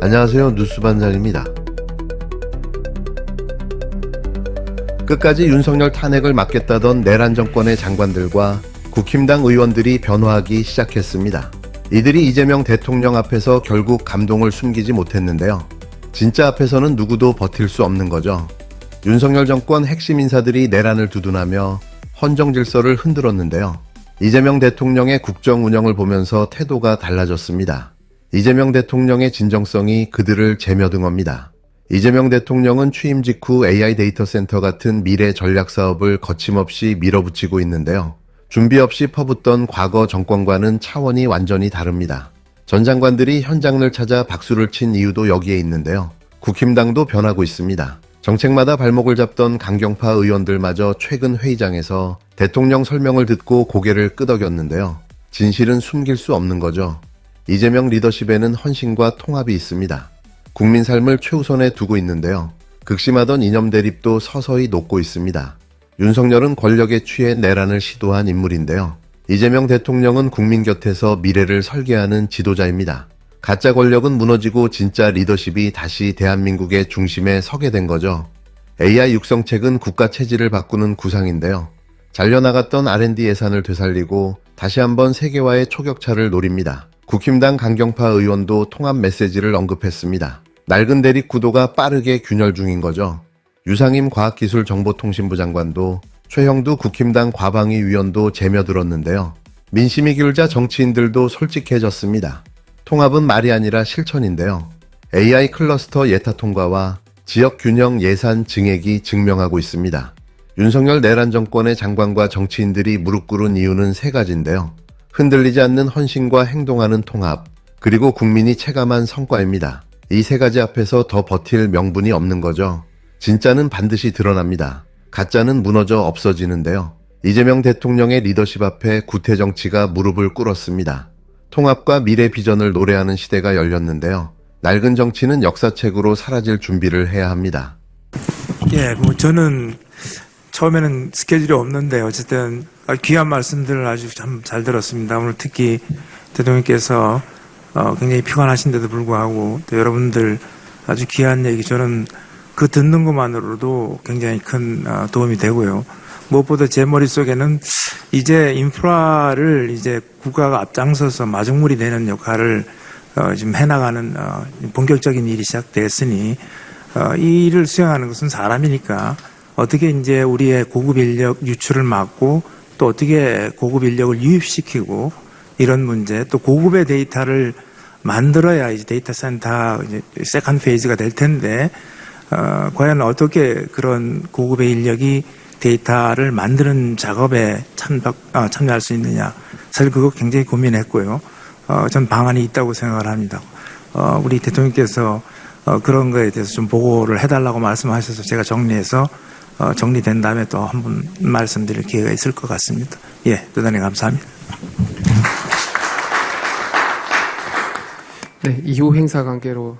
안녕하세요. 뉴스반장입니다. 끝까지 윤석열 탄핵을 막겠다던 내란 정권의 장관들과 국힘당 의원들이 변화하기 시작했습니다. 이들이 이재명 대통령 앞에서 결국 감동을 숨기지 못했는데요. 진짜 앞에서는 누구도 버틸 수 없는 거죠. 윤석열 정권 핵심 인사들이 내란을 두둔하며 헌정 질서를 흔들었는데요. 이재명 대통령의 국정 운영을 보면서 태도가 달라졌습니다. 이재명 대통령의 진정성이 그들을 제며등합니다. 이재명 대통령은 취임 직후 AI 데이터 센터 같은 미래 전략 사업을 거침없이 밀어붙이고 있는데요. 준비 없이 퍼붓던 과거 정권과는 차원이 완전히 다릅니다. 전 장관들이 현장을 찾아 박수를 친 이유도 여기에 있는데요. 국힘당도 변하고 있습니다. 정책마다 발목을 잡던 강경파 의원들마저 최근 회의장에서 대통령 설명을 듣고 고개를 끄덕였는데요. 진실은 숨길 수 없는 거죠. 이재명 리더십에는 헌신과 통합이 있습니다. 국민 삶을 최우선에 두고 있는데요. 극심하던 이념 대립도 서서히 녹고 있습니다. 윤석열은 권력에 취해 내란을 시도한 인물인데요. 이재명 대통령은 국민 곁에서 미래를 설계하는 지도자입니다. 가짜 권력은 무너지고 진짜 리더십이 다시 대한민국의 중심에 서게 된 거죠. AI 육성책은 국가 체질을 바꾸는 구상인데요. 잘려나갔던 R&D 예산을 되살리고 다시 한번 세계화의 초격차를 노립니다. 국힘당 강경파 의원도 통합 메시지를 언급했습니다. 낡은 대립 구도가 빠르게 균열 중인 거죠. 유상임 과학기술정보통신부 장관도 최형두 국힘당 과방위 위원도 제며들었는데요. 민심이 기울자 정치인들도 솔직해졌습니다. 통합은 말이 아니라 실천인데요. AI 클러스터 예타 통과와 지역 균형 예산 증액이 증명하고 있습니다. 윤석열 내란 정권의 장관과 정치인들이 무릎 꿇은 이유는 세 가지인데요. 흔들리지 않는 헌신과 행동하는 통합, 그리고 국민이 체감한 성과입니다. 이 세 가지 앞에서 더 버틸 명분이 없는 거죠. 진짜는 반드시 드러납니다. 가짜는 무너져 없어지는데요. 이재명 대통령의 리더십 앞에 구태 정치가 무릎을 꿇었습니다. 통합과 미래 비전을 노래하는 시대가 열렸는데요. 낡은 정치는 역사책으로 사라질 준비를 해야 합니다. 저는 처음에는 스케줄이 없는데 어쨌든 귀한 말씀들을 아주 참 잘 들었습니다. 오늘 특히 대통령께서 굉장히 피곤하신데도 불구하고 또 여러분들 아주 귀한 얘기 저는 그 듣는 것만으로도 굉장히 큰 도움이 되고요. 무엇보다 제 머릿속에는 이제 인프라를 이제 국가가 앞장서서 마중물이 되는 역할을 지금 해나가는 본격적인 일이 시작됐으니 이 일을 수행하는 것은 사람이니까 어떻게 이제 우리의 고급 인력 유출을 막고 또 어떻게 고급 인력을 유입시키고 이런 문제 또 고급의 데이터를 만들어야 이제 데이터 센터 이제 세컨드 페이즈가 될 텐데 과연 어떻게 그런 고급의 인력이 데이터를 만드는 작업에 참여할 수 있느냐 사실 그거 굉장히 고민했고요. 전 방안이 있다고 생각을 합니다. 우리 대통령께서 그런 거에 대해서 좀 보고를 해달라고 말씀하셔서 제가 정리해서 정리된 다음에 또 한 번 말씀드릴 기회가 있을 것 같습니다. 대단히 감사합니다. 네, 이후 행사 관계로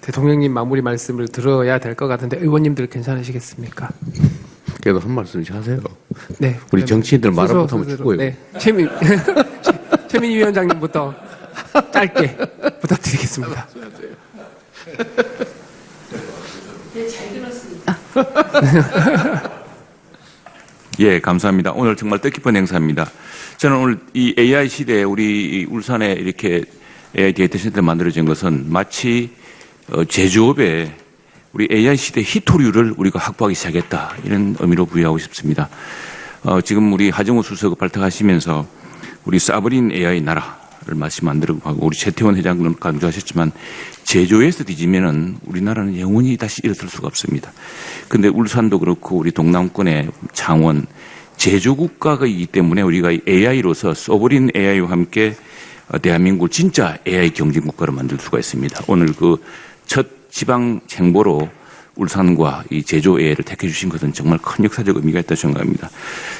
대통령님 마무리 말씀을 들어야 될 것 같은데 의원님들 괜찮으시겠습니까? 그래도 한 말씀씩 하세요. 네, 우리 정치인들 말을 못하면 죽어요. 네, 최민희 위원장님부터 짧게 부탁드리겠습니다. 네, 잘 들었습니다. 예, 감사합니다. 오늘 정말 뜻깊은 행사입니다. 저는 오늘 이 AI 시대에 우리 울산에 이렇게 AI 데이터 센터를 만들어진 것은 마치 제조업에 우리 AI 시대 히토류를 우리가 확보하기 시작했다. 이런 의미로 부여하고 싶습니다. 지금 우리 하정우 수석 발탁하시면서 우리 사브린 AI 나라를 마치 만들고 하고 우리 최태원 회장은 강조하셨지만 제조에서 뒤지면은 우리나라는 영원히 다시 일어설 수가 없습니다. 근데 울산도 그렇고 우리 동남권의 창원 제조국가이기 때문에 우리가 AI로서 소브린 AI와 함께 대한민국을 진짜 AI 경쟁국가로 만들 수가 있습니다. 오늘 그 첫 지방 행보로 울산과 이 제조 AI를 택해 주신 것은 정말 큰 역사적 의미가 있다고 생각합니다.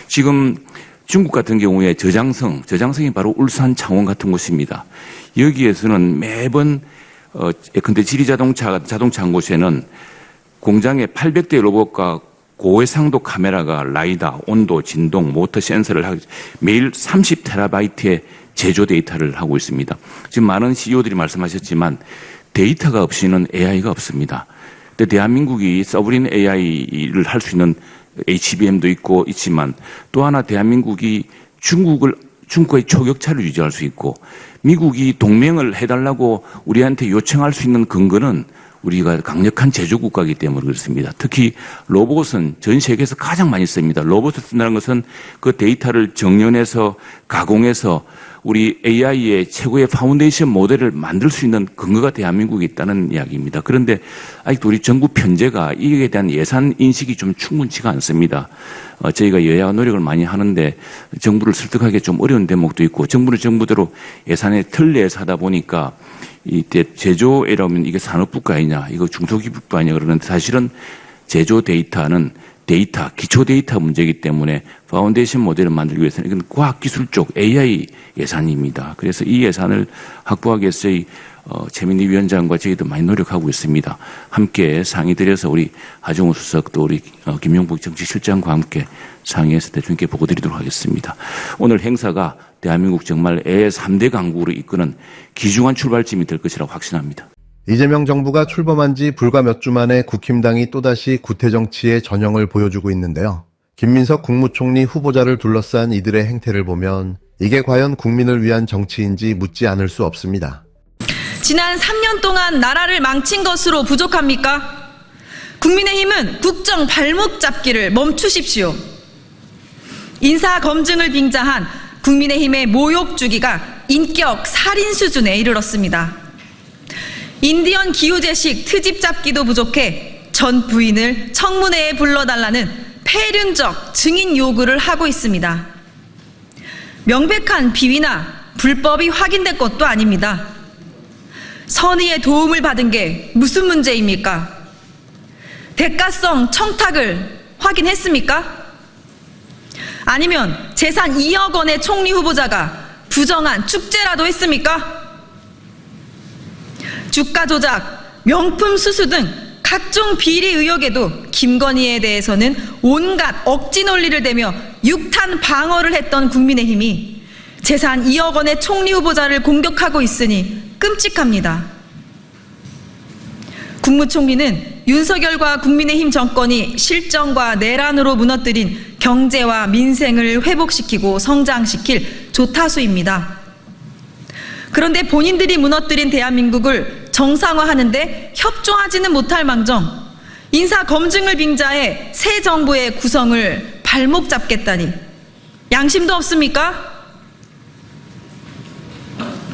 지금 중국 같은 경우에 저장성이 바로 울산 창원 같은 곳입니다. 여기에서는 매번 예컨대 지리자동차 한 곳에는 공장에 800대 로봇과 고해상도 카메라가 라이다, 온도, 진동, 모터 센서를 매일 30테라바이트의 제조 데이터를 하고 있습니다. 지금 많은 CEO들이 말씀하셨지만 데이터가 없이는 AI가 없습니다. 근데 대한민국이 서브린 AI를 할 수 있는 HBM도 있지만 또 하나 대한민국이 중국의 초격차를 유지할 수 있고 미국이 동맹을 해달라고 우리한테 요청할 수 있는 근거는 우리가 강력한 제조국가이기 때문에 그렇습니다. 특히 로봇은 전 세계에서 가장 많이 씁니다. 로봇을 쓴다는 것은 그 데이터를 정연해서 가공해서 우리 AI의 최고의 파운데이션 모델을 만들 수 있는 근거가 대한민국에 있다는 이야기입니다. 그런데 아직도 우리 정부 편제가 이에 대한 예산 인식이 좀 충분치가 않습니다. 저희가 여야 노력을 많이 하는데 정부를 설득하기 좀 어려운 대목도 있고 정부는 정부대로 예산의 틀 내에서 하다 보니까 이 제조이라면 이게 산업부가 아니냐, 이거 중소기업부 아니냐 그러는데 사실은 제조 데이터는 기초 데이터 문제이기 때문에 파운데이션 모델을 만들기 위해서는 이건 과학기술 쪽 AI 예산입니다. 그래서 이 예산을 확보하기 위해서 저희 최민희 위원장과 저희도 많이 노력하고 있습니다. 함께 상의드려서 우리 하정우 수석 또 우리 김용복 정치실장과 함께 상의해서 대통령께 보고드리도록 하겠습니다. 오늘 행사가 대한민국 정말 AI 3대 강국으로 이끄는 귀중한 출발점이 될 것이라고 확신합니다. 이재명 정부가 출범한 지 불과 몇 주 만에 국힘당이 또다시 구태정치의 전형을 보여주고 있는데요. 김민석 국무총리 후보자를 둘러싼 이들의 행태를 보면 이게 과연 국민을 위한 정치인지 묻지 않을 수 없습니다. 지난 3년 동안 나라를 망친 것으로 부족합니까? 국민의힘은 국정 발목 잡기를 멈추십시오. 인사 검증을 빙자한 국민의힘의 모욕 주기가 인격 살인 수준에 이르렀습니다. 인디언 기우제식 트집 잡기도 부족해 전 부인을 청문회에 불러달라는 폐륜적 증인 요구를 하고 있습니다. 명백한 비위나 불법이 확인된 것도 아닙니다. 선의의 도움을 받은 게 무슨 문제입니까? 대가성 청탁을 확인했습니까? 아니면 재산 2억 원의 총리 후보자가 부정한 축제라도 했습니까? 주가 조작, 명품 수수 등 각종 비리 의혹에도 김건희에 대해서는 온갖 억지 논리를 대며 육탄 방어를 했던 국민의힘이 재산 2억 원의 총리 후보자를 공격하고 있으니 끔찍합니다. 국무총리는 윤석열과 국민의힘 정권이 실정과 내란으로 무너뜨린 경제와 민생을 회복시키고 성장시킬 조타수입니다. 그런데 본인들이 무너뜨린 대한민국을 정상화하는데 협조하지는 못할 망정 인사 검증을 빙자해 새 정부의 구성을 발목 잡겠다니 양심도 없습니까?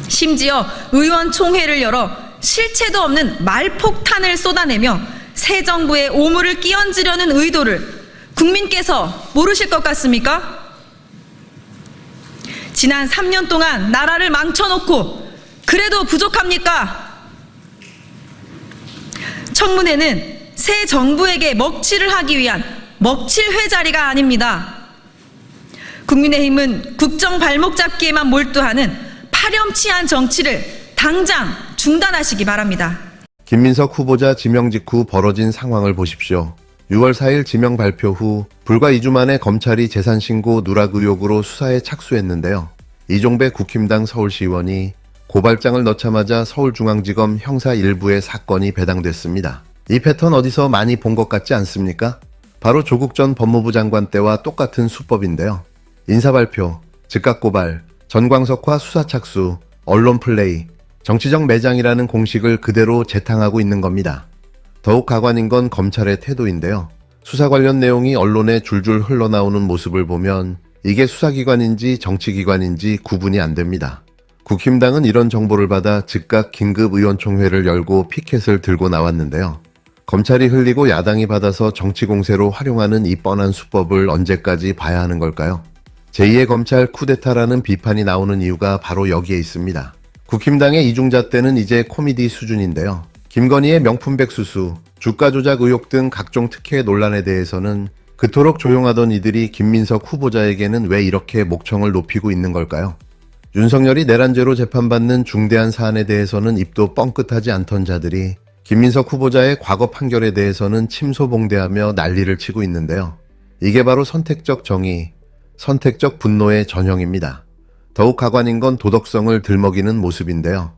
심지어 의원총회를 열어 실체도 없는 말폭탄을 쏟아내며 새 정부의 오물을 끼얹으려는 의도를 국민께서 모르실 것 같습니까? 지난 3년 동안 나라를 망쳐놓고 그래도 부족합니까? 청문회는 새 정부에게 먹칠을 하기 위한 먹칠 회자리가 아닙니다. 국민의힘은 국정 발목 잡기에만 몰두하는 파렴치한 정치를 당장 중단하시기 바랍니다. 김민석 후보자 지명 직후 벌어진 상황을 보십시오. 6월 4일 지명 발표 후 불과 2주 만에 검찰이 재산신고 누락 의혹으로 수사에 착수했는데요. 이종배 국힘당 서울시의원이 고발장을 넣자마자 서울중앙지검 형사 1부에 사건이 배당됐습니다. 이 패턴 어디서 많이 본 것 같지 않습니까? 바로 조국 전 법무부 장관 때와 똑같은 수법인데요. 인사발표, 즉각고발, 전광석화 수사 착수, 언론 플레이, 정치적 매장이라는 공식을 그대로 재탕하고 있는 겁니다. 더욱 가관인 건 검찰의 태도인데요. 수사 관련 내용이 언론에 줄줄 흘러나오는 모습을 보면 이게 수사기관인지 정치기관인지 구분이 안 됩니다. 국힘당은 이런 정보를 받아 즉각 긴급 의원총회를 열고 피켓을 들고 나왔는데요. 검찰이 흘리고 야당이 받아서 정치공세로 활용하는 이 뻔한 수법을 언제까지 봐야 하는 걸까요? 제2의 검찰 쿠데타라는 비판이 나오는 이유가 바로 여기에 있습니다. 국힘당의 이중잣 때는 이제 코미디 수준인데요. 김건희의 명품백 수수, 주가 조작 의혹 등 각종 특혜 논란에 대해서는 그토록 조용하던 이들이 김민석 후보자에게는 왜 이렇게 목청을 높이고 있는 걸까요? 윤석열이 내란죄로 재판받는 중대한 사안에 대해서는 입도 뻥끗하지 않던 자들이 김민석 후보자의 과거 판결에 대해서는 침소봉대하며 난리를 치고 있는데요. 이게 바로 선택적 정의, 선택적 분노의 전형입니다. 더욱 가관인 건 도덕성을 들먹이는 모습인데요.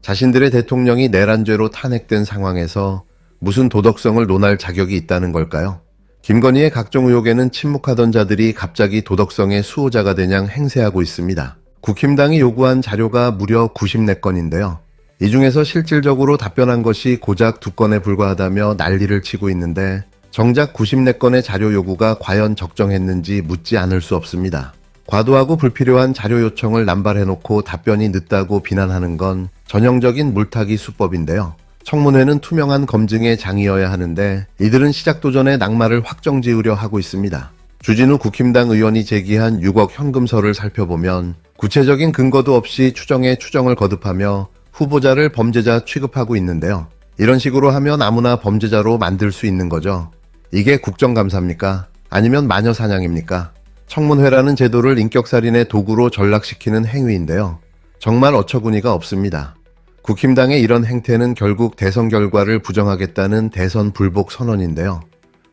자신들의 대통령이 내란죄로 탄핵된 상황에서 무슨 도덕성을 논할 자격이 있다는 걸까요? 김건희의 각종 의혹에는 침묵하던 자들이 갑자기 도덕성의 수호자가 되냥 행세하고 있습니다. 국힘당이 요구한 자료가 무려 94건인데요. 이 중에서 실질적으로 답변한 것이 고작 2건에 불과하다며 난리를 치고 있는데 정작 94건의 자료 요구가 과연 적정했는지 묻지 않을 수 없습니다. 과도하고 불필요한 자료 요청을 남발해놓고 답변이 늦다고 비난하는 건 전형적인 물타기 수법인데요. 청문회는 투명한 검증의 장이어야 하는데 이들은 시작도 전에 낙마를 확정지으려 하고 있습니다. 주진우 국힘당 의원이 제기한 6억 현금서를 살펴보면 구체적인 근거도 없이 추정에 추정을 거듭하며 후보자를 범죄자 취급하고 있는데요. 이런 식으로 하면 아무나 범죄자로 만들 수 있는 거죠. 이게 국정감사입니까? 아니면 마녀사냥입니까? 청문회라는 제도를 인격살인의 도구로 전락시키는 행위인데요. 정말 어처구니가 없습니다. 국힘당의 이런 행태는 결국 대선 결과를 부정하겠다는 대선 불복 선언인데요.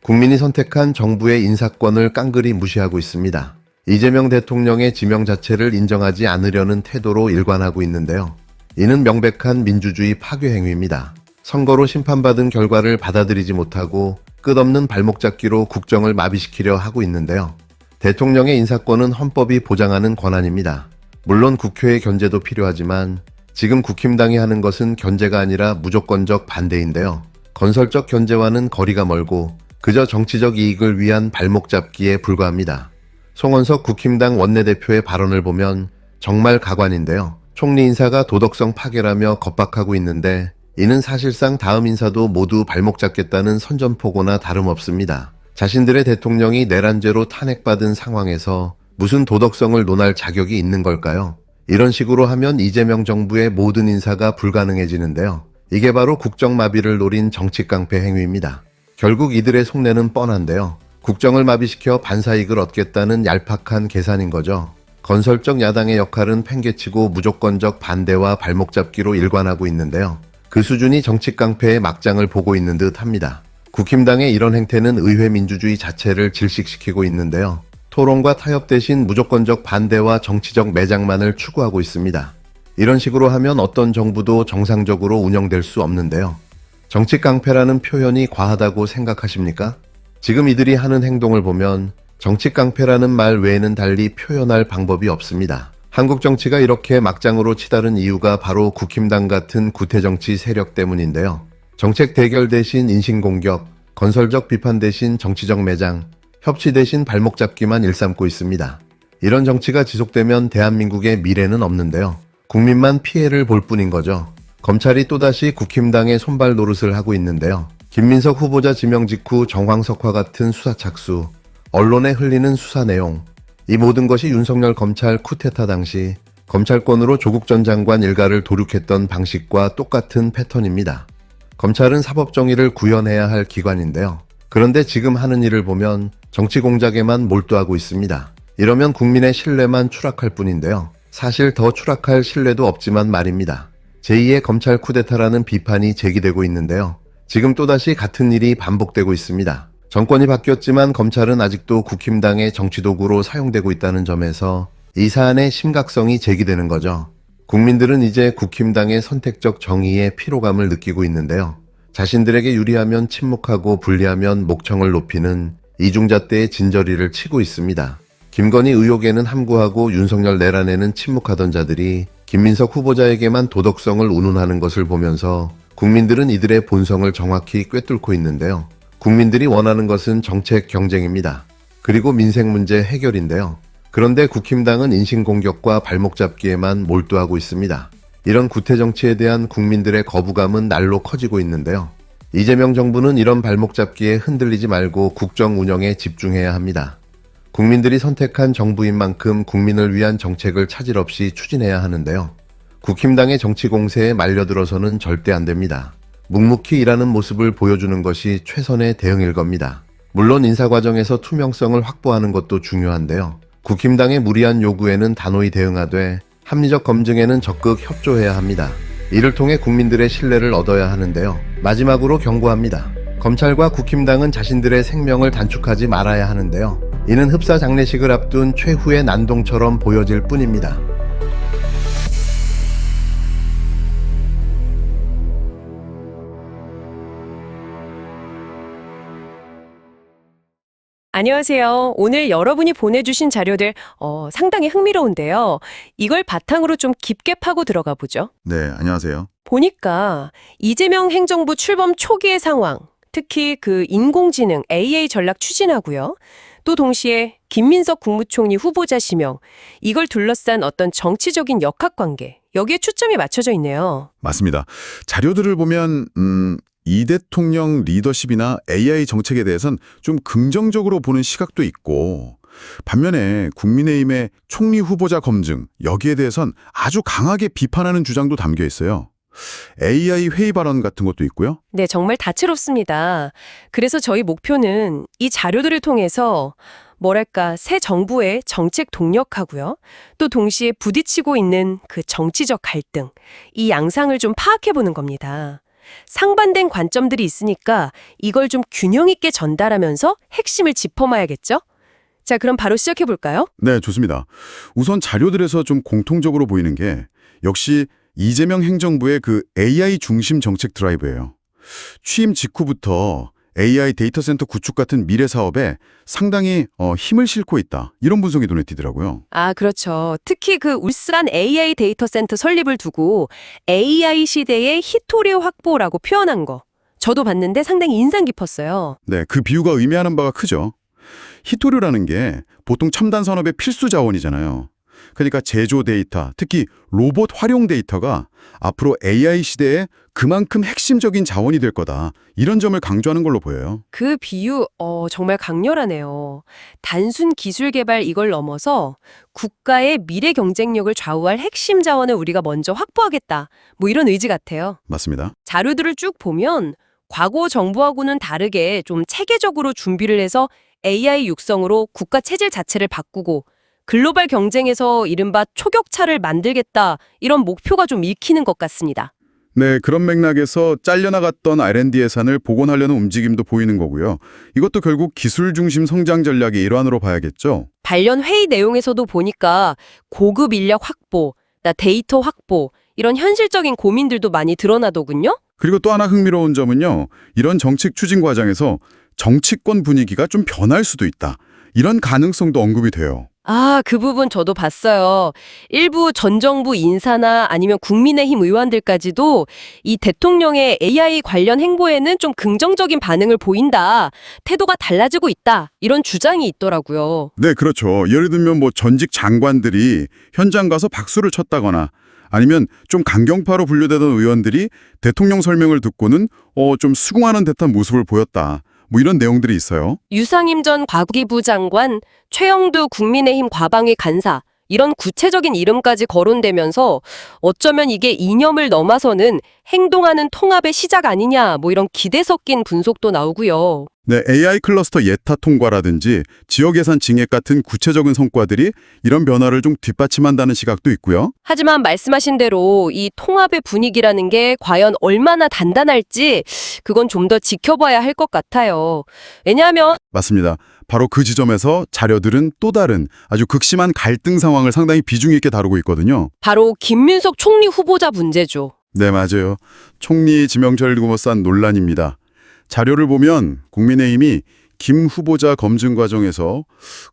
국민이 선택한 정부의 인사권을 깡그리 무시하고 있습니다. 이재명 대통령의 지명 자체를 인정하지 않으려는 태도로 일관하고 있는데요. 이는 명백한 민주주의 파괴 행위입니다. 선거로 심판받은 결과를 받아들이지 못하고 끝없는 발목 잡기로 국정을 마비시키려 하고 있는데요. 대통령의 인사권은 헌법이 보장하는 권한입니다. 물론 국회의 견제도 필요하지만 지금 국힘당이 하는 것은 견제가 아니라 무조건적 반대인데요. 건설적 견제와는 거리가 멀고 그저 정치적 이익을 위한 발목 잡기에 불과합니다. 송원석 국힘당 원내대표의 발언을 보면 정말 가관인데요. 총리 인사가 도덕성 파괴라며 겁박하고 있는데 이는 사실상 다음 인사도 모두 발목 잡겠다는 선전포고나 다름없습니다. 자신들의 대통령이 내란죄로 탄핵받은 상황에서 무슨 도덕성을 논할 자격이 있는 걸까요? 이런 식으로 하면 이재명 정부의 모든 인사가 불가능해지는데요. 이게 바로 국정마비를 노린 정치깡패 행위입니다. 결국 이들의 속내는 뻔한데요. 국정을 마비시켜 반사이익을 얻겠다는 얄팍한 계산인 거죠. 건설적 야당의 역할은 팽개치고 무조건적 반대와 발목 잡기로 일관하고 있는데요. 그 수준이 정치깡패의 막장을 보고 있는 듯 합니다. 국힘당의 이런 행태는 의회 민주주의 자체를 질식시키고 있는데요. 토론과 타협 대신 무조건적 반대와 정치적 매장만을 추구하고 있습니다. 이런 식으로 하면 어떤 정부도 정상적으로 운영될 수 없는데요. 정치깡패라는 표현이 과하다고 생각하십니까? 지금 이들이 하는 행동을 보면 정치깡패라는 말 외에는 달리 표현할 방법이 없습니다. 한국 정치가 이렇게 막장으로 치달은 이유가 바로 국힘당 같은 구태정치 세력 때문인데요. 정책 대결 대신 인신공격, 건설적 비판 대신 정치적 매장, 협치 대신 발목 잡기만 일삼고 있습니다. 이런 정치가 지속되면 대한민국의 미래는 없는데요. 국민만 피해를 볼 뿐인 거죠. 검찰이 또다시 국힘당의 손발 노릇을 하고 있는데요. 김민석 후보자 지명 직후 정황석화 같은 수사 착수, 언론에 흘리는 수사 내용, 이 모든 것이 윤석열 검찰 쿠데타 당시 검찰권으로 조국 전 장관 일가를 도륙했던 방식과 똑같은 패턴입니다. 검찰은 사법정의를 구현해야 할 기관인데요. 그런데 지금 하는 일을 보면 정치 공작에만 몰두하고 있습니다. 이러면 국민의 신뢰만 추락할 뿐인데요. 사실 더 추락할 신뢰도 없지만 말입니다. 제2의 검찰 쿠데타라는 비판이 제기되고 있는데요. 지금 또다시 같은 일이 반복되고 있습니다. 정권이 바뀌었지만 검찰은 아직도 국힘당의 정치도구로 사용되고 있다는 점에서 이 사안의 심각성이 제기되는 거죠. 국민들은 이제 국힘당의 선택적 정의에 피로감을 느끼고 있는데요. 자신들에게 유리하면 침묵하고 불리하면 목청을 높이는 이중잣대의 진저리를 치고 있습니다. 김건희 의혹에는 함구하고 윤석열 내란에는 침묵하던 자들이 김민석 후보자에게만 도덕성을 운운하는 것을 보면서 국민들은 이들의 본성을 정확히 꿰뚫고 있는데요. 국민들이 원하는 것은 정책 경쟁입니다. 그리고 민생 문제 해결인데요. 그런데 국힘당은 인신공격과 발목 잡기에만 몰두하고 있습니다. 이런 구태정치에 대한 국민들의 거부감은 날로 커지고 있는데요. 이재명 정부는 이런 발목 잡기에 흔들리지 말고 국정 운영에 집중해야 합니다. 국민들이 선택한 정부인 만큼 국민을 위한 정책을 차질 없이 추진해야 하는데요. 국힘당의 정치 공세에 말려들어서는 절대 안 됩니다. 묵묵히 일하는 모습을 보여주는 것이 최선의 대응일 겁니다. 물론 인사 과정에서 투명성을 확보하는 것도 중요한데요. 국힘당의 무리한 요구에는 단호히 대응하되 합리적 검증에는 적극 협조해야 합니다. 이를 통해 국민들의 신뢰를 얻어야 하는데요. 마지막으로 경고합니다. 검찰과 국힘당은 자신들의 생명을 단축하지 말아야 하는데요. 이는 흡사 장례식을 앞둔 최후의 난동처럼 보여질 뿐입니다. 안녕하세요. 오늘 여러분이 보내주신 자료들 상당히 흥미로운데요. 이걸 바탕으로 좀 깊게 파고 들어가 보죠. 네, 안녕하세요. 보니까 이재명 행정부 출범 초기의 상황, 특히 그 인공지능 AI 전략 추진하고요. 또 동시에 김민석 국무총리 후보자 지명, 이걸 둘러싼 어떤 정치적인 역학관계, 여기에 초점이 맞춰져 있네요. 맞습니다. 자료들을 보면 이 대통령 리더십이나 AI 정책에 대해선 좀 긍정적으로 보는 시각도 있고, 반면에 국민의힘의 총리 후보자 검증, 여기에 대해선 아주 강하게 비판하는 주장도 담겨 있어요. AI 회의 발언 같은 것도 있고요. 네, 정말 다채롭습니다. 그래서 저희 목표는 이 자료들을 통해서 뭐랄까 새 정부의 정책 동력하고요. 또 동시에 부딪히고 있는 그 정치적 갈등, 이 양상을 좀 파악해보는 겁니다. 상반된 관점들이 있으니까 이걸 좀 균형 있게 전달하면서 핵심을 짚어봐야겠죠? 자, 그럼 바로 시작해볼까요? 네, 좋습니다. 우선 자료들에서 좀 공통적으로 보이는 게 역시 이재명 행정부의 그 AI 중심 정책 드라이브예요. 취임 직후부터 AI 데이터 센터 구축 같은 미래 사업에 상당히 힘을 싣고 있다. 이런 분석이 눈에 띄더라고요. 아, 그렇죠. 특히 그 울산 AI 데이터 센터 설립을 두고 AI 시대의 히토리 확보라고 표현한 거. 저도 봤는데 상당히 인상 깊었어요. 네, 그 비유가 의미하는 바가 크죠. 히토류라는 게 보통 첨단 산업의 필수 자원이잖아요. 그러니까 제조 데이터, 특히 로봇 활용 데이터가 앞으로 AI 시대에 그만큼 핵심적인 자원이 될 거다. 이런 점을 강조하는 걸로 보여요. 그 비유 정말 강렬하네요. 단순 기술 개발 이걸 넘어서 국가의 미래 경쟁력을 좌우할 핵심 자원을 우리가 먼저 확보하겠다. 뭐 이런 의지 같아요. 맞습니다. 자료들을 쭉 보면 과거 정부하고는 다르게 좀 체계적으로 준비를 해서 AI 육성으로 국가 체질 자체를 바꾸고 글로벌 경쟁에서 이른바 초격차를 만들겠다. 이런 목표가 좀 읽히는 것 같습니다. 네, 그런 맥락에서 잘려나갔던 R&D 예산을 복원하려는 움직임도 보이는 거고요. 이것도 결국 기술 중심 성장 전략의 일환으로 봐야겠죠. 관련 회의 내용에서도 보니까 고급 인력 확보, 데이터 확보, 이런 현실적인 고민들도 많이 드러나더군요. 그리고 또 하나 흥미로운 점은요. 이런 정책 추진 과정에서 정치권 분위기가 좀 변할 수도 있다. 이런 가능성도 언급이 돼요. 아, 그 부분 저도 봤어요. 일부 전 정부 인사나 아니면 국민의힘 의원들까지도 이 대통령의 AI 관련 행보에는 좀 긍정적인 반응을 보인다. 태도가 달라지고 있다. 이런 주장이 있더라고요. 네, 그렇죠. 예를 들면 뭐 전직 장관들이 현장 가서 박수를 쳤다거나 아니면 좀 강경파로 분류되던 의원들이 대통령 설명을 듣고는 좀 수긍하는 듯한 모습을 보였다. 뭐 이런 내용들이 있어요. 유상임 전 과기부 장관, 최영두 국민의힘 과방위 간사, 이런 구체적인 이름까지 거론되면서 어쩌면 이게 이념을 넘어서는 행동하는 통합의 시작 아니냐, 뭐 이런 기대 섞인 분석도 나오고요. 네, AI 클러스터 예타 통과라든지 지역 예산 증액 같은 구체적인 성과들이 이런 변화를 좀 뒷받침한다는 시각도 있고요. 하지만 말씀하신 대로 이 통합의 분위기라는 게 과연 얼마나 단단할지 그건 좀 더 지켜봐야 할 것 같아요. 왜냐하면 맞습니다. 바로 그 지점에서 자료들은 또 다른 아주 극심한 갈등 상황을 상당히 비중 있게 다루고 있거든요. 바로 김민석 총리 후보자 문제죠. 네, 맞아요. 총리 지명자를 두고 싼 논란입니다. 자료를 보면 국민의힘이 김 후보자 검증 과정에서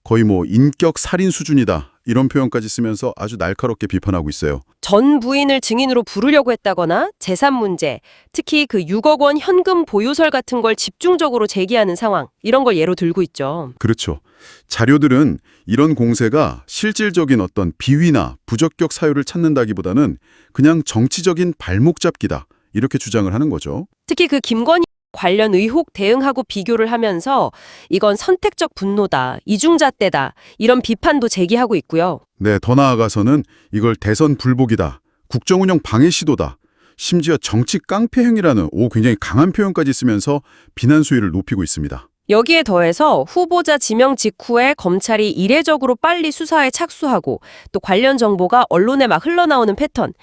거의 뭐 인격 살인 수준이다. 이런 표현까지 쓰면서 아주 날카롭게 비판하고 있어요. 전 부인을 증인으로 부르려고 했다거나 재산 문제, 특히 그 6억 원 현금 보유설 같은 걸 집중적으로 제기하는 상황, 이런 걸 예로 들고 있죠. 그렇죠. 자료들은 이런 공세가 실질적인 어떤 비위나 부적격 사유를 찾는다기보다는 그냥 정치적인 발목 잡기다. 이렇게 주장을 하는 거죠. 특히 그 김건희 관련 의혹 대응하고 비교를 하면서 이건 선택적 분노다, 이중잣대다, 이런 비판도 제기하고 있고요. 네, 더 나아가서는 이걸 대선 불복이다, 국정운영 방해 시도다, 심지어 정치 깡패 행위라는 굉장히 강한 표현까지 쓰면서 비난 수위를 높이고 있습니다. 여기에 더해서 후보자 지명 직후에 검찰이 이례적으로 빨리 수사에 착수하고 또 관련 정보가 언론에 막 흘러나오는 패턴.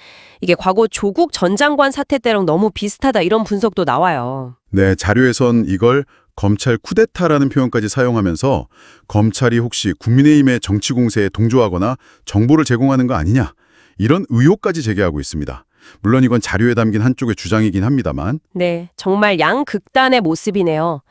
이게 과거 조국 전 장관 사태 때랑 너무 비슷하다 이런 분석도 나와요. 네, 자료에선 이걸 검찰 쿠데타라는 표현까지 사용하면서 검찰이 혹시 국민의힘의 정치 공세에 동조하거나 정보를 제공하는 거 아니냐 이런 의혹까지 제기하고 있습니다. 물론 이건 자료에 담긴 한쪽의 주장이긴 합니다만. 네, 정말 양극단의 모습이네요.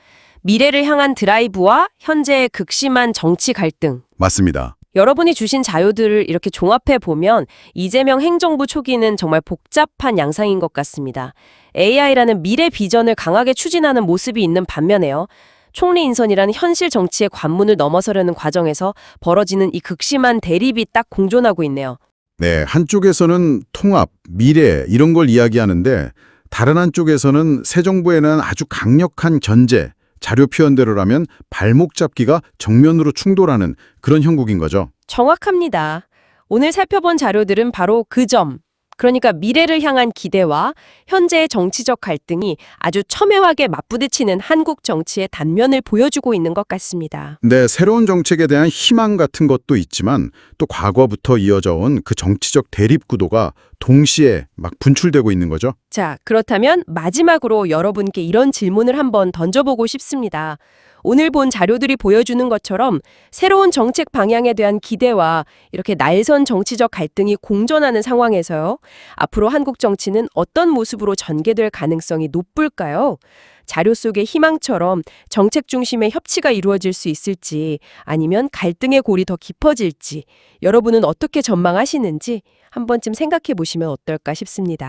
미래를 향한 드라이브와 현재의 극심한 정치 갈등. 맞습니다. 여러분이 주신 자료들을 이렇게 종합해 보면 이재명 행정부 초기는 정말 복잡한 양상인 것 같습니다. AI라는 미래 비전을 강하게 추진하는 모습이 있는 반면에요. 총리 인선이라는 현실 정치의 관문을 넘어서려는 과정에서 벌어지는 이 극심한 대립이 딱 공존하고 있네요. 네, 한쪽에서는 통합, 미래 이런 걸 이야기하는데 다른 한쪽에서는 새 정부에는 아주 강력한 견제, 자료 표현대로라면 발목 잡기가 정면으로 충돌하는 그런 형국인 거죠. 정확합니다. 오늘 살펴본 자료들은 바로 그 점, 그러니까 미래를 향한 기대와 현재의 정치적 갈등이 아주 첨예하게 맞부딪히는 한국 정치의 단면을 보여주고 있는 것 같습니다. 네, 새로운 정책에 대한 희망 같은 것도 있지만 또 과거부터 이어져 온 그 정치적 대립 구도가 동시에 막 분출되고 있는 거죠. 자, 그렇다면 마지막으로 여러분께 이런 질문을 한번 던져보고 싶습니다. 오늘 본 자료들이 보여주는 것처럼 새로운 정책 방향에 대한 기대와 이렇게 날선 정치적 갈등이 공존하는 상황에서요. 앞으로 한국 정치는 어떤 모습으로 전개될 가능성이 높을까요? 자료 속의 희망처럼 정책 중심의 협치가 이루어질 수 있을지 아니면 갈등의 골이 더 깊어질지 여러분은 어떻게 전망하시는지 한 번쯤 생각해 보시면 어떨까 싶습니다.